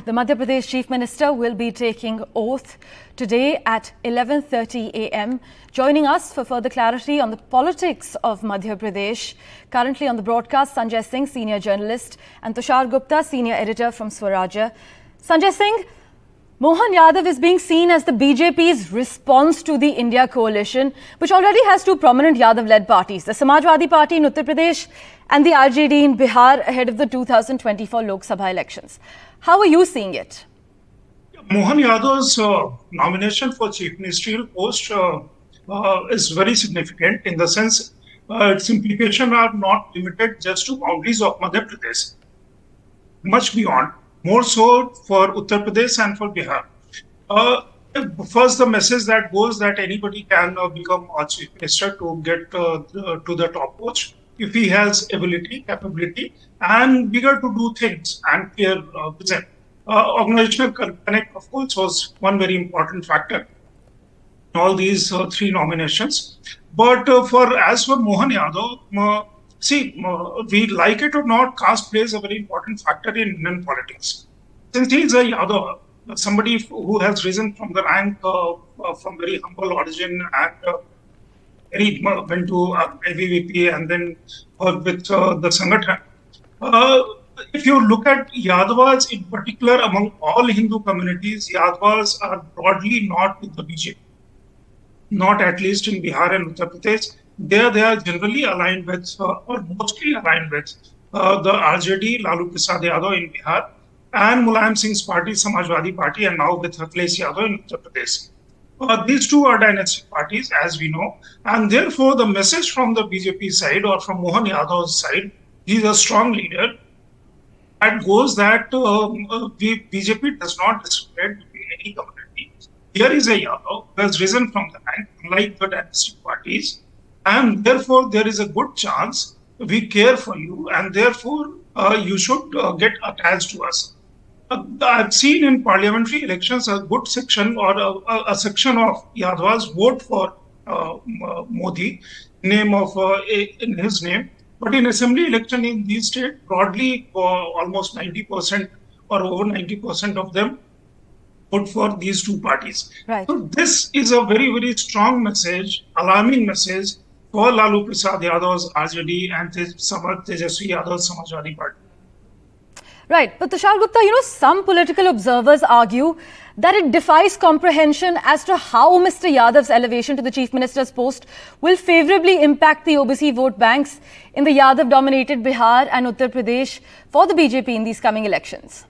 The Madhya Pradesh Chief Minister will be taking oath today at 11:30 a.m. Joining us for further clarity on the politics of Madhya Pradesh, currently on the broadcast, Sanjay Singh, senior journalist, and Tushar Gupta, senior editor from Swarajya. Sanjay Singh, Mohan Yadav is being seen as the BJP's response to the India coalition, which already has two prominent Yadav-led parties, the Samajwadi Party in Uttar Pradesh and the RJD in Bihar, ahead of the 2024 Lok Sabha elections. How are you seeing it? Mohan Yadav's nomination for chief ministerial post is very significant in the sense its implications are not limited just to boundaries of Madhya Pradesh, much beyond. More so for Uttar Pradesh and for Bihar. First, the message that goes that anybody can become a chief minister to get to the top post if he has ability, capability, and bigger to do things and clear vision. Organizational connect, of course, was one very important factor in all these three nominations. But as for Mohan Yadav, we like it or not, caste plays a very important factor in Indian politics. Since he is a Yadav, somebody who has risen from the rank from very humble origin and he went to AVVP and then with the Sangathan. If you look at Yadavas in particular, among all Hindu communities, Yadavas are broadly not with the BJP. Not at least in Bihar and Uttar Pradesh. There they are generally aligned with, or mostly aligned with, the RJD, Lalu Prasad Yadav in Bihar, and Mulayam Singh's party, Samajwadi Party, and now with Akhilesh Yadav in Uttar Pradesh. These two are dynastic parties, as we know, and therefore the message from the BJP side or from Mohan Yadav's side, he is a strong leader, that goes that BJP does not discriminate between any community. Here is a Yadav who has risen from the rank, unlike the dynastic parties, and therefore there is a good chance we care for you, and therefore you should get attached to us. I've seen in parliamentary elections a good section or a section of Yadavas vote for Modi, in his name. But in assembly election in these states, broadly almost 90% or over 90% of them vote for these two parties. Right. So this is a very, very strong message, alarming message for Lalu Prasad Yadav's RJD and Tejasvi Yadav's Samajwadi Party. Right. But Tushar Gupta, some political observers argue that it defies comprehension as to how Mr. Yadav's elevation to the Chief Minister's post will favourably impact the OBC vote banks in the Yadav-dominated Bihar and Uttar Pradesh for the BJP in these coming elections.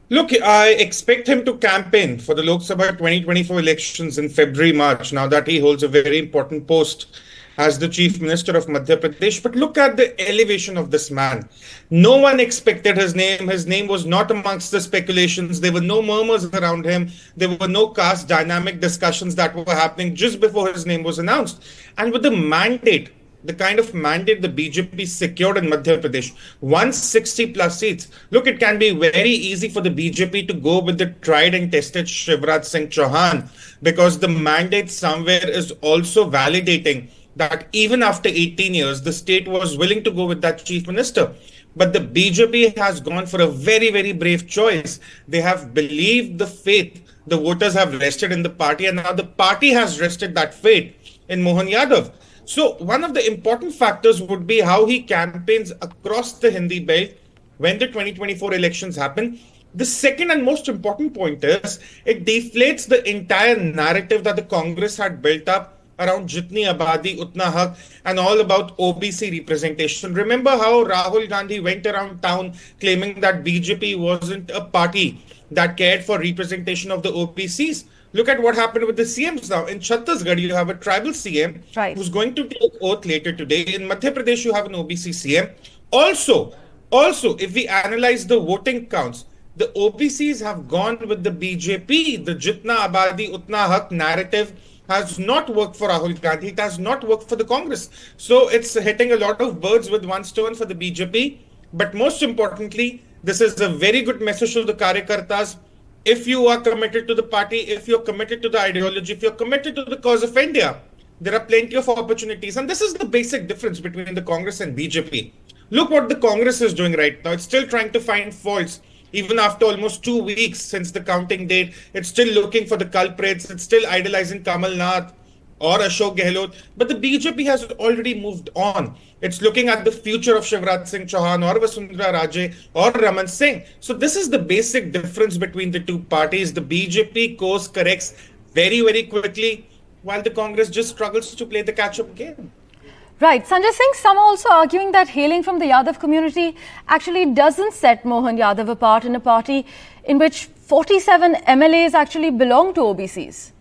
Look, I expect him to campaign for the Lok Sabha 2024 elections in February, March, now that he holds a very important post as the Chief Minister of Madhya Pradesh. But look at the elevation of this man. No one expected his name. His name was not amongst the speculations. There were no murmurs around him. There were no caste dynamic discussions that were happening just before his name was announced. And with the mandate, the kind of mandate the BJP secured in Madhya Pradesh, 160 plus seats. Look, it can be very easy for the BJP to go with the tried and tested Shivraj Singh Chauhan, because the mandate somewhere is also validating that even after 18 years, the state was willing to go with that chief minister. But the BJP has gone for a very, very brave choice. They have believed the faith. The voters have rested in the party, and now the party has rested that faith in Mohan Yadav. So one of the important factors would be how he campaigns across the Hindi belt when the 2024 elections happen. The second and most important point is it deflates the entire narrative that the Congress had built up around Jitni Abadi, Utna Haq, and all about OBC representation. Remember how Rahul Gandhi went around town claiming that BJP wasn't a party that cared for representation of the OBCs. Look at what happened with the CMs now. In Chhattisgarh, you have a tribal CM who's going to take oath later today. In Madhya Pradesh, you have an OBC CM. Also, if we analyze the voting counts, the OBCs have gone with the BJP. The Jitna Abadi, Utna Haq narrative has not worked for Rahul Gandhi. It has not worked for the Congress. So it's hitting a lot of birds with one stone for the BJP. But most importantly, this is a very good message to the Karyakartas. If you are committed to the party, if you're committed to the ideology, if you're committed to the cause of India, there are plenty of opportunities. And this is the basic difference between the Congress and BJP. Look what the Congress is doing right now. It's still trying to find faults Even after almost 2 weeks since the counting date, it's still looking for the culprits. It's still idolizing Kamal Nath or Ashok Gehlot. But the BJP has already moved on. It's looking at the future of Shivraj Singh Chauhan or Vasundhara Raje or Raman Singh. So this is the basic difference between the two parties. The BJP course corrects very, very quickly, while the Congress just struggles to play the catch-up game. Right. Sanjay Singh, some are also arguing that hailing from the Yadav community actually doesn't set Mohan Yadav apart in a party in which 47 MLAs actually belong to OBCs.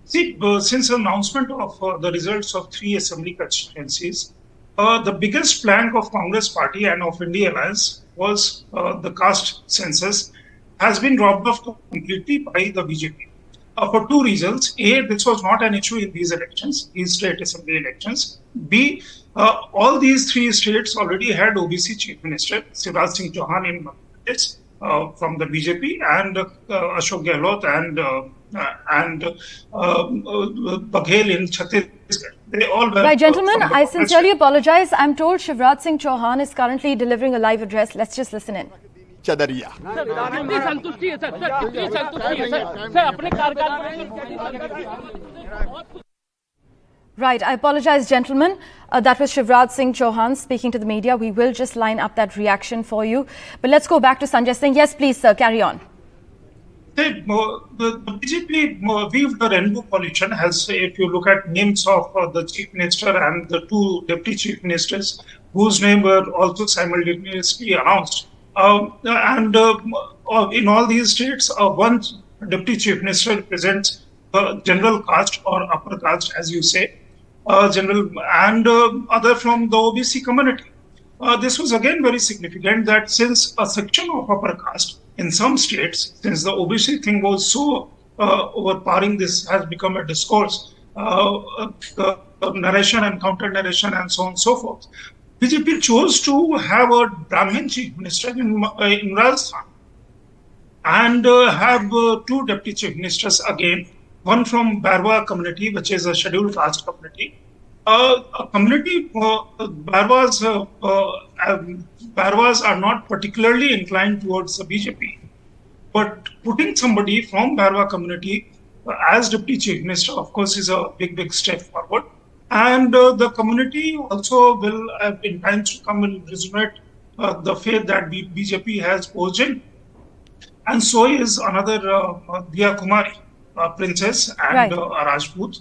See, since the announcement of the results of 3 assembly constituencies, the biggest plank of Congress party and of India Alliance was the caste census has been dropped off completely by the BJP. For two reasons. A, this was not an issue in these elections, these state assembly elections. B, all these 3 states already had OBC chief minister, Shivraj Singh Chauhan in Madhya Pradesh from the BJP, and Ashok Gehlot and Baghel in Chhattisgarh. They all were. Right, gentlemen, I sincerely apologize. I'm told Shivraj Singh Chauhan is currently delivering a live address. Let's just listen in. चदरिया संतुष्टि है sir कितनी संतुष्टि है sir अपने कार्यकाल Right, I apologize, gentlemen. That was Shivraj Singh Chauhan speaking to the media. We will just line up that reaction for you. But let's go back to Sanjay Singh. Yes, please, sir, carry on. The BJP weaved the rainbow coalition has, if you look at names of the chief minister and the 2 deputy chief ministers, whose name were also simultaneously announced. In all these states, one deputy chief minister represents general caste or upper caste, as you say, and other from the OBC community. This was again very significant that since a section of upper caste in some states, since the OBC thing was so overpowering, this has become a discourse, narration and counter narration and so on and so forth. BJP chose to have a Brahmin chief minister in Rajasthan and have 2 deputy chief ministers again, one from Bawa community, which is a scheduled caste community. Barwas are not particularly inclined towards the BJP, but putting somebody from Barwa community as deputy chief minister, of course, is a big step forward. And the community also will, in times to come, will resonate the faith that BJP has posed in. And so is another Diya Kumari, princess and a Rajput.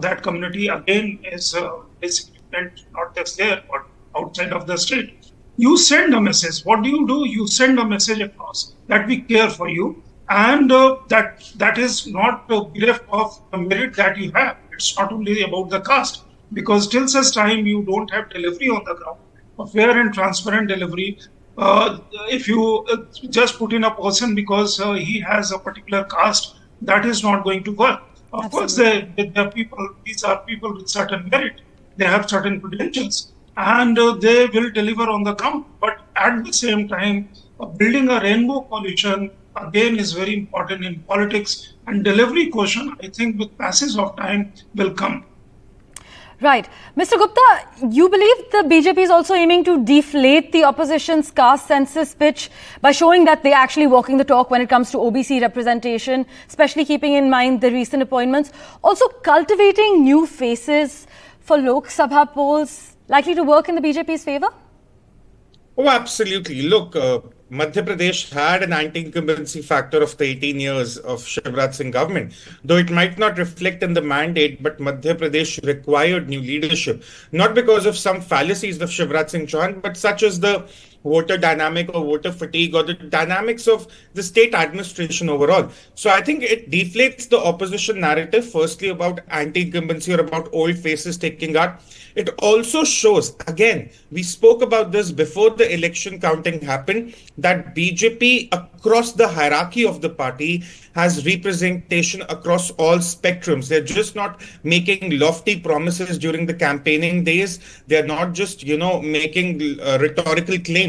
That community again is significant, not just there, but outside of the state. You send a message. What do? You send a message across that we care for you, and that is not bereft of the merit that you have. It's not only about the caste, because till such time you don't have delivery on the ground, a fair and transparent delivery. If you just put in a person because he has a particular caste, that is not going to work. Of course, they're people. These are people with certain merit. They have certain credentials, and they will deliver on the ground. But at the same time, building a rainbow coalition again is very important in politics. And delivery quotient, I think, with passage of time, will come. Right. Mr. Gupta, you believe the BJP is also aiming to deflate the opposition's caste census pitch by showing that they're actually walking the talk when it comes to OBC representation, especially keeping in mind the recent appointments. Also cultivating new faces for Lok Sabha polls likely to work in the BJP's favour? Oh, absolutely. Look, Madhya Pradesh had an anti-incumbency factor of the 18 years of Shivraj Singh government. Though it might not reflect in the mandate, but Madhya Pradesh required new leadership. Not because of some fallacies of Shivraj Singh Chauhan, but such as the voter dynamic or voter fatigue or the dynamics of the state administration overall. So I think it deflates the opposition narrative, firstly about anti-incumbency or about old faces taking out. It also shows, again, we spoke about this before the election counting happened, that BJP across the hierarchy of the party has representation across all spectrums. They're just not making lofty promises during the campaigning days. They're not just, making rhetorical claims.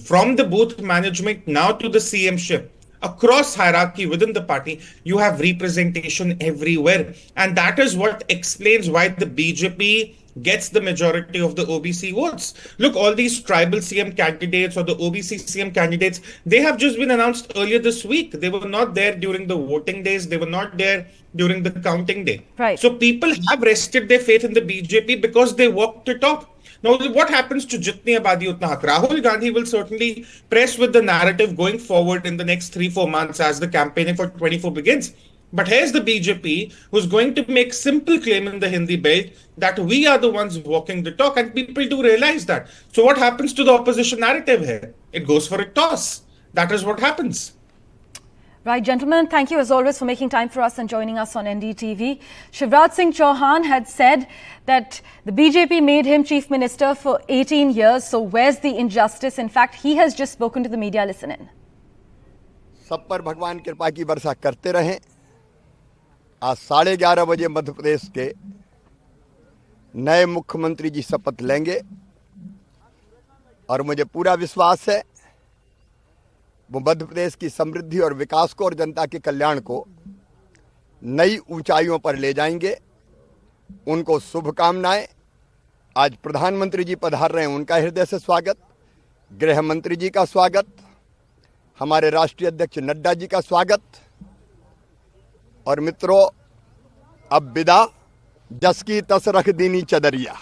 From the booth management now to the CM-ship, across hierarchy within the party, you have representation everywhere. And that is what explains why the BJP gets the majority of the OBC votes. Look, all these tribal CM candidates or the OBC CM candidates, they have just been announced earlier this week. They were not there during the voting days. They were not there during the counting day. Right. So people have rested their faith in the BJP because they walked the talk. Now, what happens to Jitni Abadi Utna Haq? Rahul Gandhi will certainly press with the narrative going forward in the next 3-4 months as the campaigning for 24 begins. But here's the BJP who's going to make simple claim in the Hindi belt that we are the ones walking the talk, and people do realize that. So what happens to the opposition narrative here? It goes for a toss. That is what happens. Right, gentlemen, thank you as always for making time for us and joining us on NDTV. Shivraj Singh Chauhan had said that the BJP made him chief minister for 18 years. So where's the injustice? In fact, he has just spoken to the media. Listen in. सब पर भगवान कृपा की वर्षा करते रहें। आज 11:30 बजे मध्य प्रदेश के नए मुख्यमंत्री जी शपथ लेंगे और मुझे पूरा विश्वास है वो मध्य प्रदेश की समृद्धि और विकास को और जनता के कल्याण को नई ऊंचाइयों पर ले जाएंगे। उनको शुभकामनाएं। आज प्रधानमंत्री जी पधार रहे हैं, उनका हृदय से स्वागत। गृह मंत्री जी का स्वागत, हमारे राष्ट्रीय अध्यक्ष नड्डा जी का स्वागत। और मित्रों, अब विदा, जस की तस रख दीनी चदरिया।